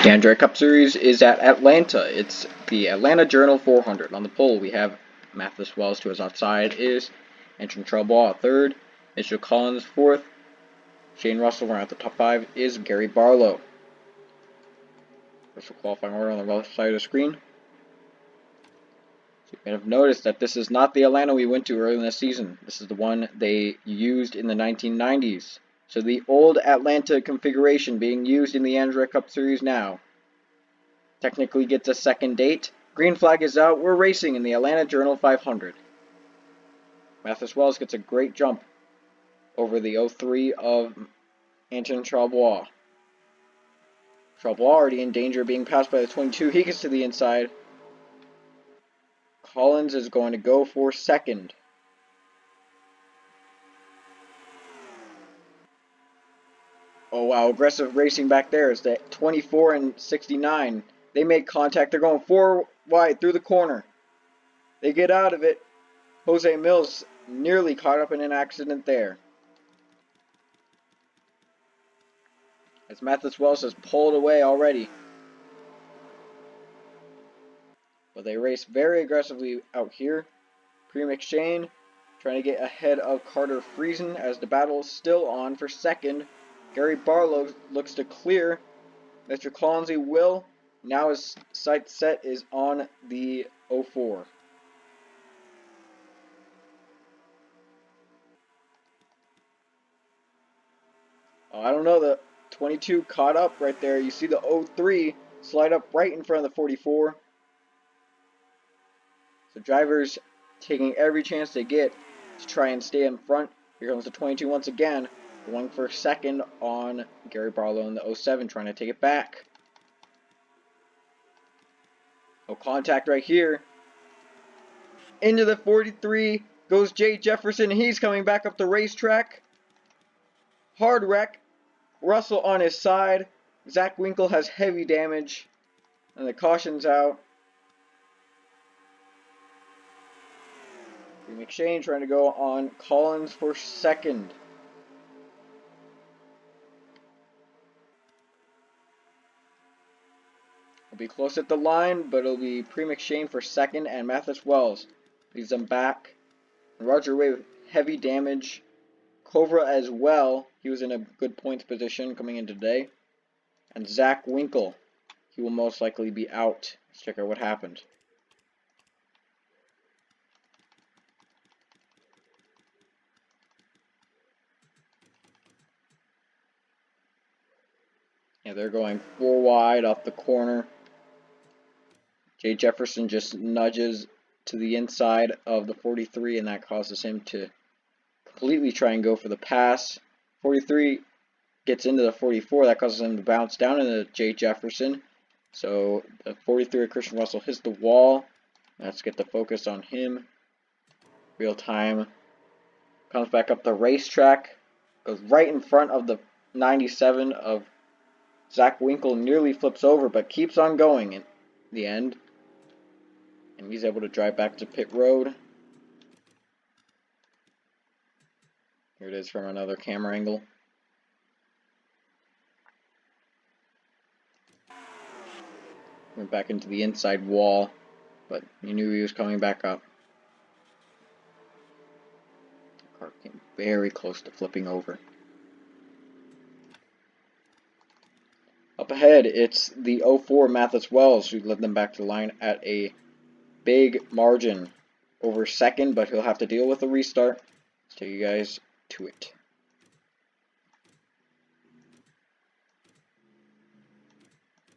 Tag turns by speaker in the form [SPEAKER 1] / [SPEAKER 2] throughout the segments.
[SPEAKER 1] The Android Cup Series is at Atlanta. It's the Atlanta Journal 400. On the pole, we have Mathis Wells to his outside is Antron Trouble at third, Mitchell Collins fourth, Shane Russell around the top five is Gary Barlow. First qualifying order on the left side of the screen. So you may have noticed that this is not the Atlanta we went to early in the season. This is the one they used in the 1990s. So the old Atlanta configuration being used in the Android Cup Series now. Technically gets a second date. Green flag is out. We're racing in the Atlanta Journal 500. Mathis Wells gets a great jump over the 03 of Anton Charbois. Charbois already in danger of being passed by the 22. He gets to the inside. Collins is going to go for second. Oh wow, aggressive racing back there. It's the 24 and 69. They make contact. They're going 4 wide through the corner. They get out of it. Jose Mills nearly caught up in an accident there. As Mathis Wells has pulled away already. But they race very aggressively out here. Premix Shane trying to get ahead of Carter Friesen as the battle is still on for second. Gary Barlow looks to clear. Mr. Collins will. Now his sight set is on the 04. Oh, I don't know, the 22 caught up right there. You see the 03 slide up right in front of the 44. So drivers taking every chance they get to try and stay in front. Here comes the 22 once again, going for second on Gary Barlow in the 07, trying to take it back. No contact right here. Into the 43 goes Jay Jefferson. He's coming back up the racetrack. Hard wreck. Russell on his side. Zach Winkle has heavy damage. And the caution's out. McShane trying to go on Collins for second. It'll be close at the line, but it'll be McShane for second, and Mathis Wells leads them back. Roger Way with heavy damage. Cobra as well. He was in a good points position coming in today. And Zach Winkle. He will most likely be out. Let's check out what happened. Yeah, they're going 4 wide off the corner. Jay Jefferson just nudges to the inside of the 43, and that causes him to completely try and go for the pass. 43 gets into the 44. That causes him to bounce down into Jay Jefferson. So the 43 of Christian Russell hits the wall. Let's get the focus on him. Real time. Comes back up the racetrack. Goes right in front of the 97 of Zach Winkle. Nearly flips over, but keeps on going in the end. And he's able to drive back to pit road. Here it is from another camera angle. Went back into the inside wall, but you knew he was coming back up. The car came very close to flipping over. Up ahead, it's the 04 Mathis Wells who led them back to the line at a big margin over second, but he'll have to deal with a restart. Let's take you guys to it.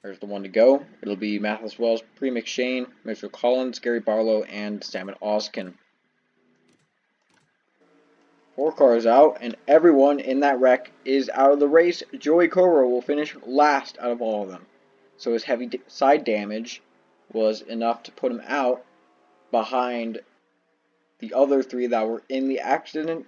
[SPEAKER 1] There's the one to go. It'll be Mathis Wells, Premix Shane, Mitchell Collins, Gary Barlow, and Salmon Oskin. 4 cars out, and everyone in that wreck is out of the race. Joey Cobra will finish last out of all of them. So his heavy side damage was enough to put him out behind the other 3 that were in the accident.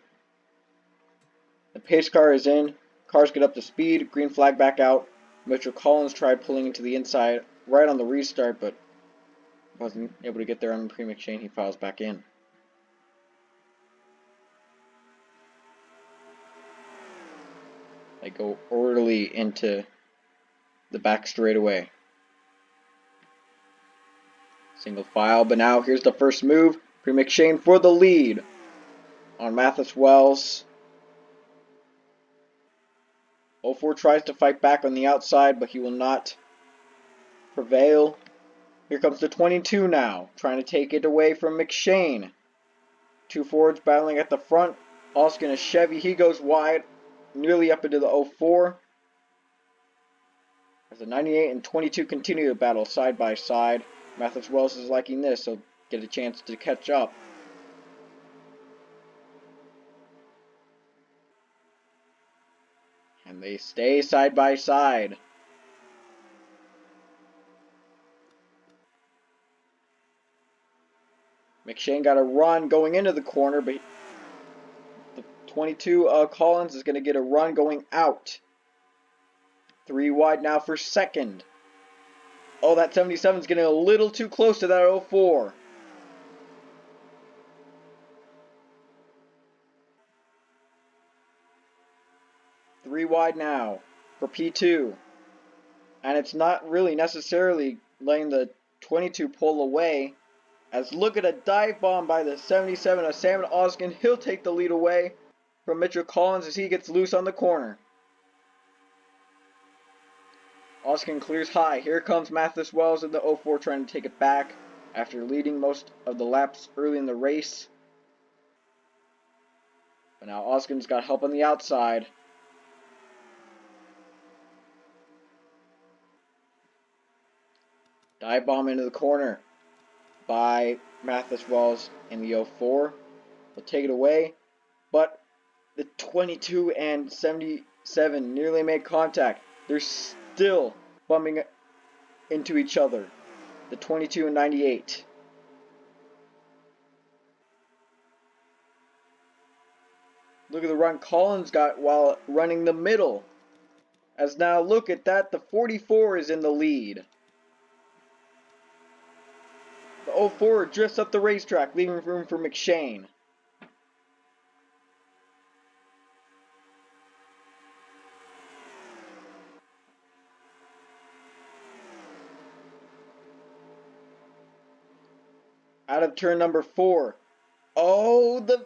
[SPEAKER 1] The pace car is in. Cars get up to speed. Green flag back out. Mitchell Collins tried pulling into the inside right on the restart, but wasn't able to get there on Premix Shane. He files back in. They go orderly into the back straightaway. Single file, but now here's the first move. Pre-McShane for the lead on Mathis Wells. 04 tries to fight back on the outside, but he will not prevail. Here comes the 22 now, trying to take it away from McShane. Two forwards battling at the front. Oskin a Chevy, he goes wide, nearly up into the 04. As the 98 and 22 continue to battle side by side. Mathis Wells is liking this, so get a chance to catch up. And they stay side by side. McShane got a run going into the corner, but the 22 Collins is going to get a run going out. 3 wide now for second. Oh, that 77 is getting a little too close to that 04. Three wide now for P2. And it's not really necessarily letting the 22 pull away. As look at a dive bomb by the 77 of Sam Oskin. He'll take the lead away from Mitchell Collins as he gets loose on the corner. Oskin clears high. Here comes Mathis Wells in the 04 trying to take it back after leading most of the laps early in the race. But now Oskin's got help on the outside. Dive bomb into the corner by Mathis Wells in the 04. Will take it away, but the 22 and 77 nearly made contact. They're still bumping into each other. The 22 and 98. Look at the run Collins got while running the middle. As now look at that, the 44 is in the lead. The 04 drifts up the racetrack, leaving room for McShane. Out of turn number 4. Oh, the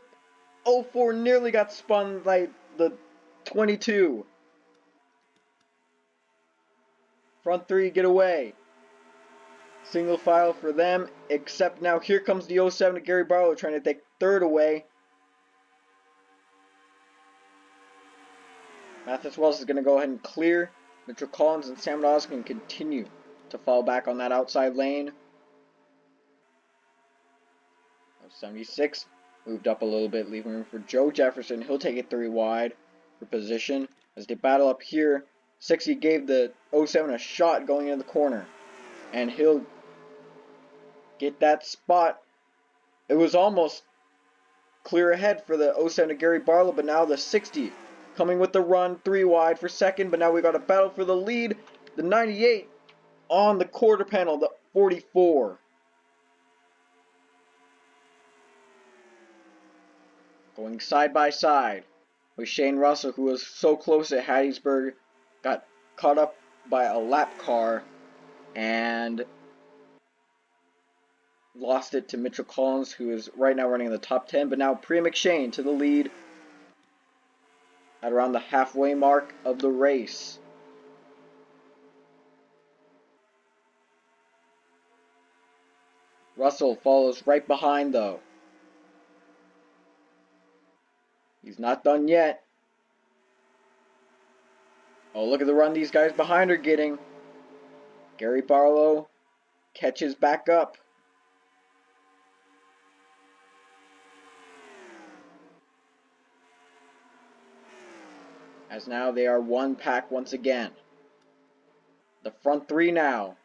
[SPEAKER 1] 04 nearly got spun by the 22. Front 3 get away. Single file for them, except now here comes the 07 to Gary Barlow trying to take third away. Mathis Wells is going to go ahead and clear. Mitchell Collins and Sam Oskin continue to fall back on that outside lane. 76 moved up a little bit, leaving room for Joe Jefferson. He'll take it 3 wide for position. As they battle up here, 60 gave the 07 a shot going into the corner. And he'll get that spot. It was almost clear ahead for the 07 to Gary Barlow, but now the 60 coming with the run 3 wide for second. But now we got a battle for the lead. The 98 on the quarter panel, the 44. Going side by side with Shane Russell, who was so close at Hattiesburg, got caught up by a lap car and lost it to Mitchell Collins, who is right now running in the top 10. But now Pre-McShane to the lead at around the halfway mark of the race. Russell follows right behind though. He's not done yet. Oh, look at the run these guys behind are getting. Gary Barlow catches back up. As now they are one pack once again. The front 3 now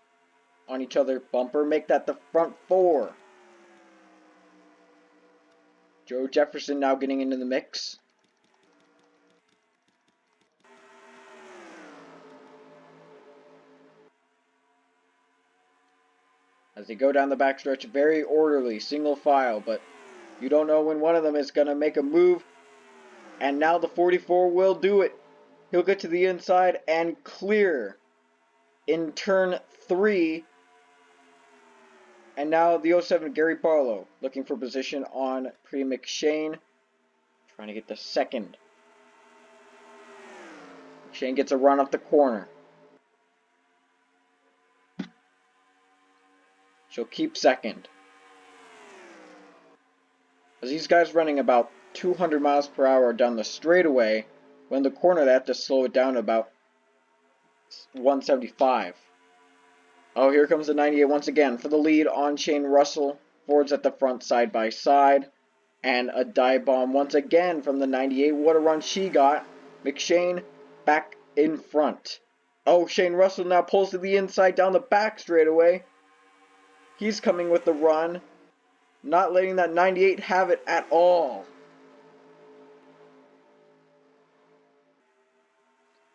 [SPEAKER 1] on each other bumper. Make that the front 4. Joe Jefferson now getting into the mix. As they go down the backstretch, very orderly, single file, but you don't know when one of them is going to make a move. And now the 44 will do it. He'll get to the inside and clear in turn 3. And now the 07 Gary Barlow looking for position on McShane. Trying to get the second. McShane gets a run off the corner. She'll keep second. As these guys running about 200 miles per hour down the straightaway, when the corner they have to slow it down to about 175. Oh, here comes the 98 once again for the lead on Shane Russell. Fords at the front side by side. And a dive bomb once again from the 98. What a run she got. McShane back in front. Oh, Shane Russell now pulls to the inside down the back straightaway. He's coming with the run. Not letting that 98 have it at all.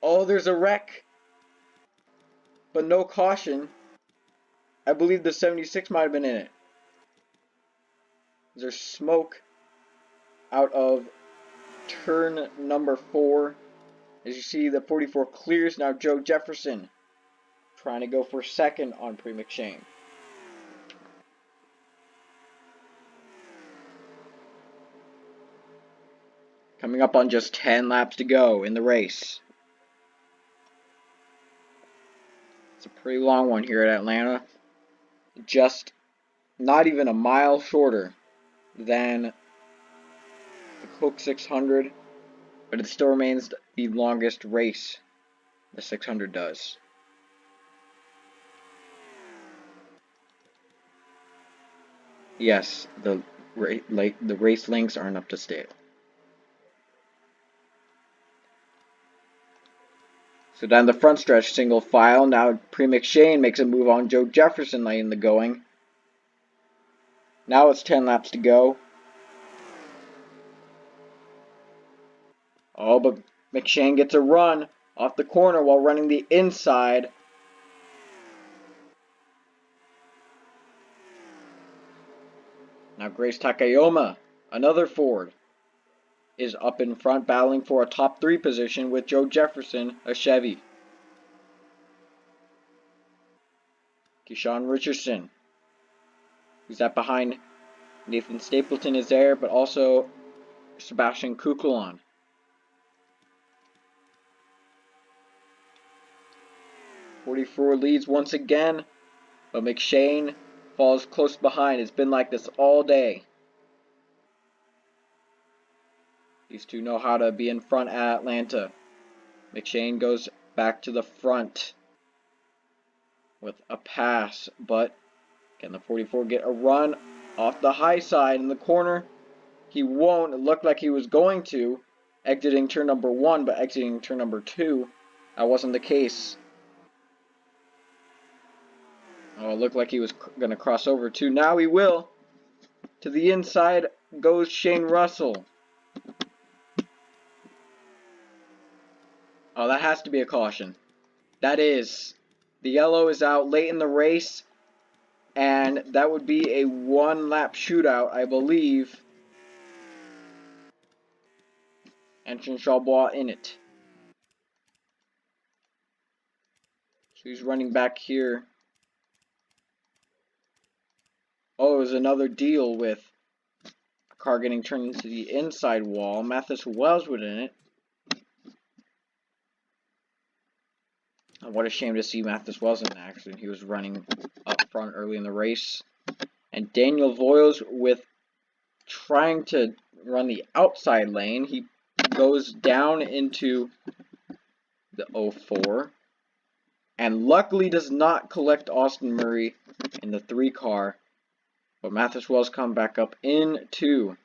[SPEAKER 1] Oh, there's a wreck. But no caution. I believe the 76 might have been in it. There's smoke out of turn number 4. As you see, the 44 clears. Now Joe Jefferson trying to go for second on McShane. Coming up on just 10 laps to go in the race. It's a pretty long one here at Atlanta. Just not even a mile shorter than the Coke 600, but it still remains the longest race the 600 does. Yes, the race links aren't up to date. So down the front stretch, single file. Now McShane makes a move on Joe Jefferson late in the going. Now it's 10 laps to go. Oh, but McShane gets a run off the corner while running the inside. Now Grace Takayama, another Ford, is up in front battling for a top 3 position with Joe Jefferson, a Chevy. Keyshawn Richardson, who's that behind Nathan Stapleton, is there, but also Sebastian Kukulon. .44 leads once again, but McShane falls close behind. It's been like this all day. These two know how to be in front at Atlanta. McShane goes back to the front with a pass, but can the 44 get a run off the high side in the corner? He won't. It looked like he was going to, exiting turn number 1, but exiting turn number 2, that wasn't the case. Oh, it looked like he was going to cross over too. Now he will. To the inside goes Shane Russell. Oh, that has to be a caution. That is. The yellow is out late in the race, and that would be a 1-lap shootout, I believe. And Charbois in it. So he's running back here. Oh, it was another deal with a car getting turned into the inside wall. Mathis Wellswood in it. And what a shame to see Mathis Wells in an accident. He was running up front early in the race. And Daniel Voiles with trying to run the outside lane. He goes down into the 04. And luckily does not collect Austin Murray in the 3 car. But Mathis Wells come back up into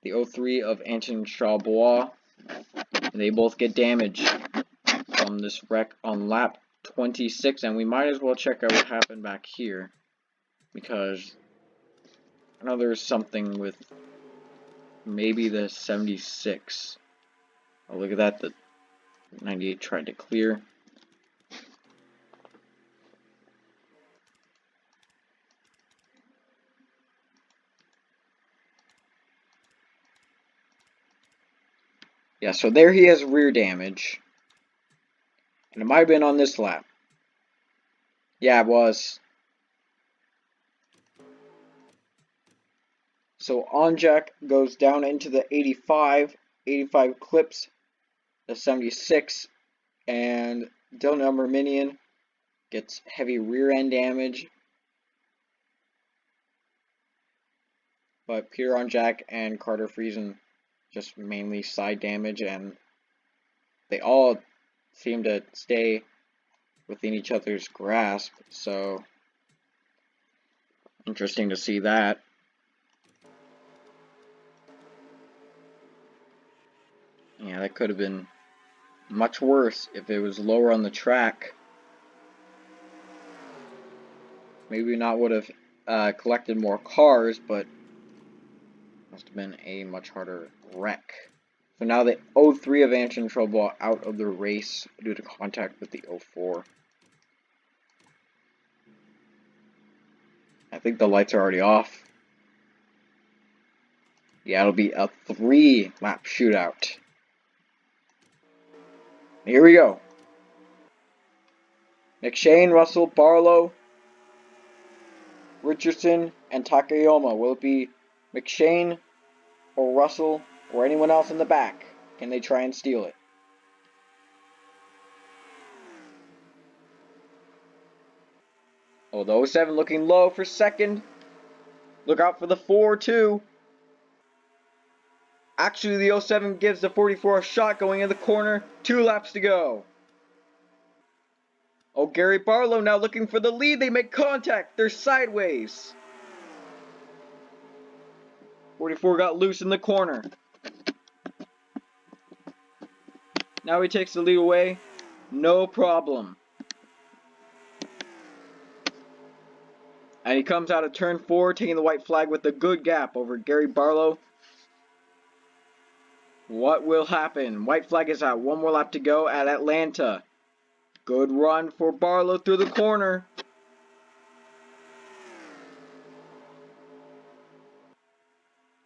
[SPEAKER 1] the 03 of Anton Charbois. And they both get damage from this wreck on lap 26. And we might as well check out what happened back here, because I know there's something with maybe the 76. Oh, look at that. The 98 tried to clear. Yeah, so there he has rear damage. And it might have been on this lap. Yeah, it was. So Onjak goes down into the 85. 85 clips the 76, and Dylan Arminian gets heavy rear end damage. But Peter Onjak and Carter Friesen just mainly side damage, and they all seem to stay within each other's grasp, so interesting to see that. Yeah, that could have been much worse if it was lower on the track. Maybe not would have collected more cars, but must have been a much harder wreck. So now the 03 of NROL out of the race due to contact with the 04. I think the lights are already off. Yeah, it'll be a 3-lap shootout. Here we go. McShane, Russell, Barlow, Richardson, and Takayama. Will it be McShane or Russell or anyone else in the back? Can they try and steal it? Oh, the 07 looking low for second. Look out for the 4 too. Actually, the 07 gives the 44 a shot going in the corner. 2 laps to go. Oh, Gary Barlow now looking for the lead. They make contact. They're sideways. 44 got loose in the corner. Now he takes the lead away. No problem. And he comes out of turn 4, taking the white flag with a good gap over Gary Barlow. What will happen? White flag is out. 1 more lap to go at Atlanta. Good run for Barlow through the corner.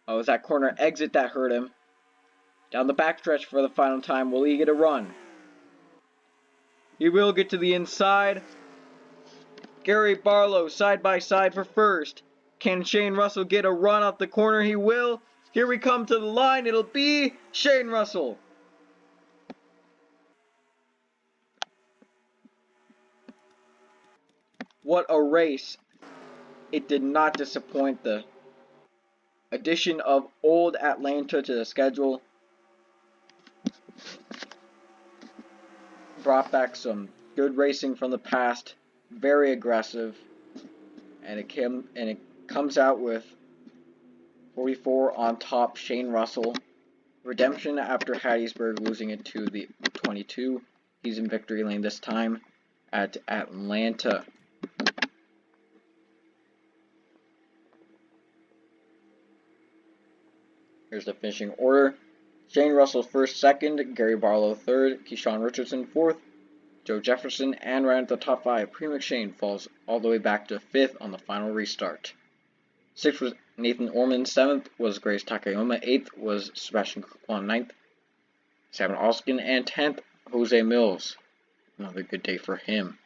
[SPEAKER 1] Oh, it was that corner exit that hurt him. Down the backstretch for the final time. Will he get a run? He will get to the inside. Gary Barlow side by side for first. Can Shane Russell get a run off the corner? He will. Here we come to the line. It'll be Shane Russell. What a race. It did not disappoint. The addition of old Atlanta to the schedule brought back some good racing from the past. Very aggressive. And it comes out with 44 on top, Shane Russell. Redemption after Hattiesburg losing it to the 22. He's in victory lane this time at Atlanta. Here's the finishing order. Shane Russell first, second. Gary Barlow third. Keyshawn Richardson fourth. Joe Jefferson, and right at the top 5, Pre McShane falls all the way back to 5th on the final restart. 6th was Nathan Orman, 7th was Grace Takayama, 8th was Sebastian Coupon, 9th, Sam Alskin, and 10th, Jose Mills. Another good day for him.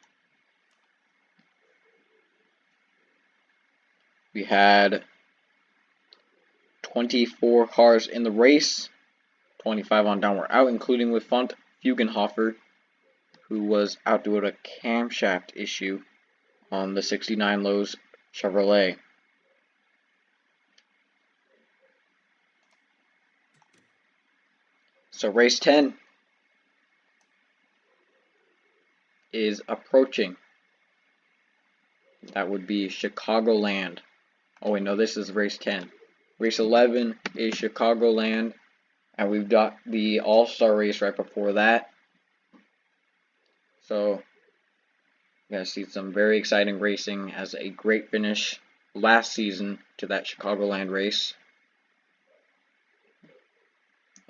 [SPEAKER 1] We had 24 cars in the race, 25 on down were out, including with Font Fugenhofer, who was out due to a camshaft issue on the 69 Lowe's Chevrolet. So race 10 is approaching. That would be Chicagoland. Oh wait, no, this is race 10. Race 11 is Chicagoland, and we've got the All-Star race right before that. So, you guys see some very exciting racing as a great finish last season to that Chicagoland race.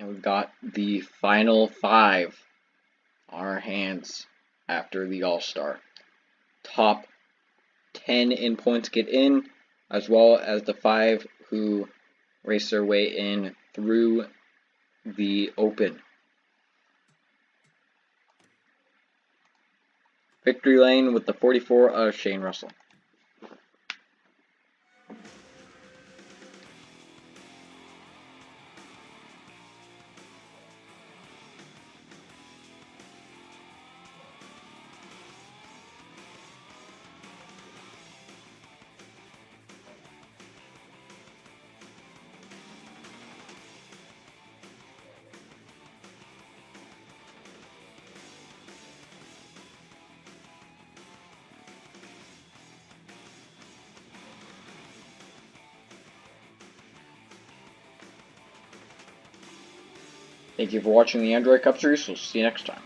[SPEAKER 1] And we've got the final 5 on our hands after the All-Star. Top 10 in points get in, as well as the 5 who race their way in through the Open. Victory lane with the 44 of Shane Russell. Thank you for watching the Android Cup Series. We'll see you next time.